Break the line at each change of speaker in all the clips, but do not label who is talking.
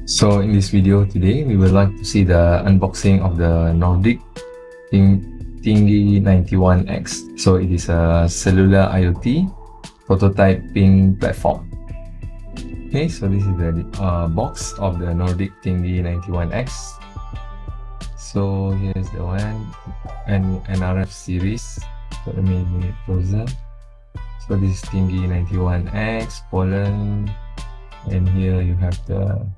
So in this video today, we would like to see the unboxing of the Nordic Thingy 91X. So it is a cellular IoT prototyping platform. Okay, so this is the box of the Nordic Thingy 91X. So here's the one, and NRF series. So let me move it closer. So this is Thingy 91X, Poland, and here you have the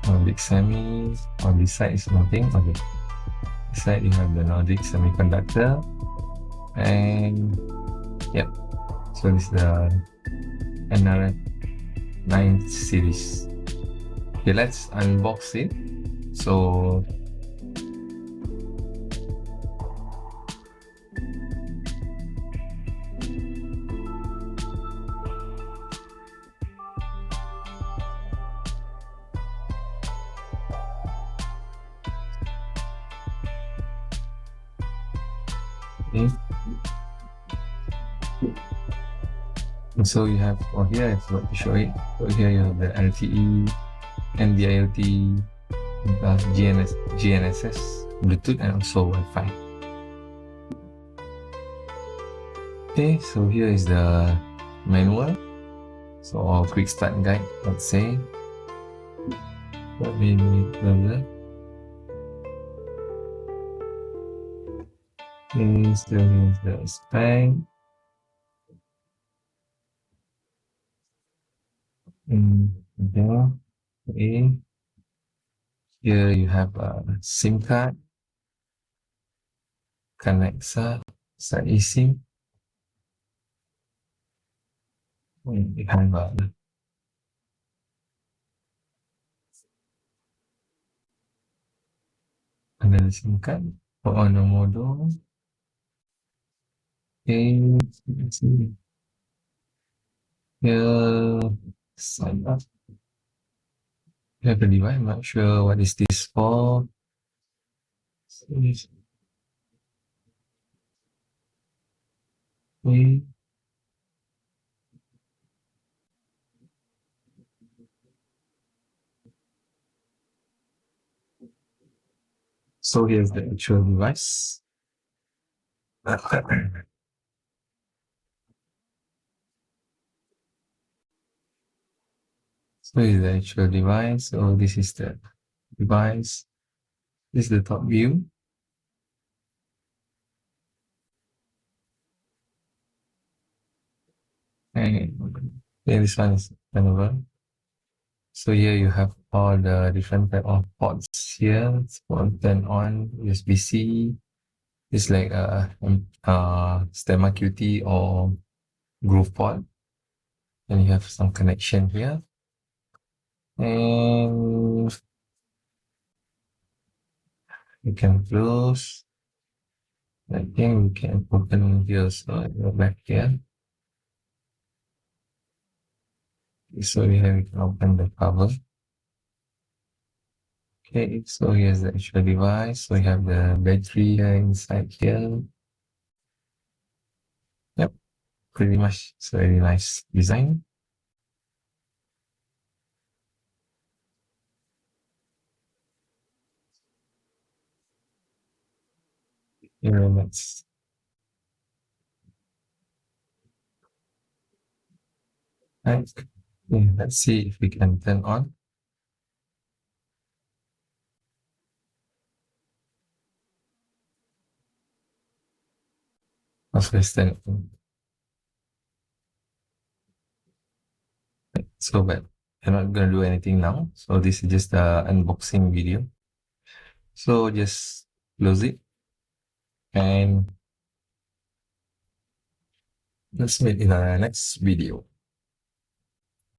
Nordic Semi. On this side is nothing. Okay, this side you have the Nordic Semiconductor, and yep. So this is the NRF 9 series. Okay, let's unbox it. So okay. And so you have, here I forgot to show it. So here you have the LTE, NB-IoT, GNSS, Bluetooth, and also Wi-Fi. Okay, so here is the manual. So our quick start guide, let's say. Let me move it further. Okay, so here's the spec. There. Okay. Here you have a SIM card, connector, set eSIM. You have another SIM card for on the model. Okay, let's see. Here, sign up. You have a device. I'm not sure what is this for. Okay. So here's the actual device. So here's the actual device. So this is the device. This is the top view. And this one is another. So here you have all the different type of ports here. For turn on USB-C. It's like a stemma QT or groove port. And you have some connection here. And you can close. I think we can open here, so go back here. So here we can open the cover. Okay, so here's the actual device. So we have the battery inside here. Yep, pretty much it's a very nice design. Here, let's see if we can turn on. Let's turn it on. So, but I'm not gonna do anything now. So this is just the unboxing video. So just close it and let's meet in our next video.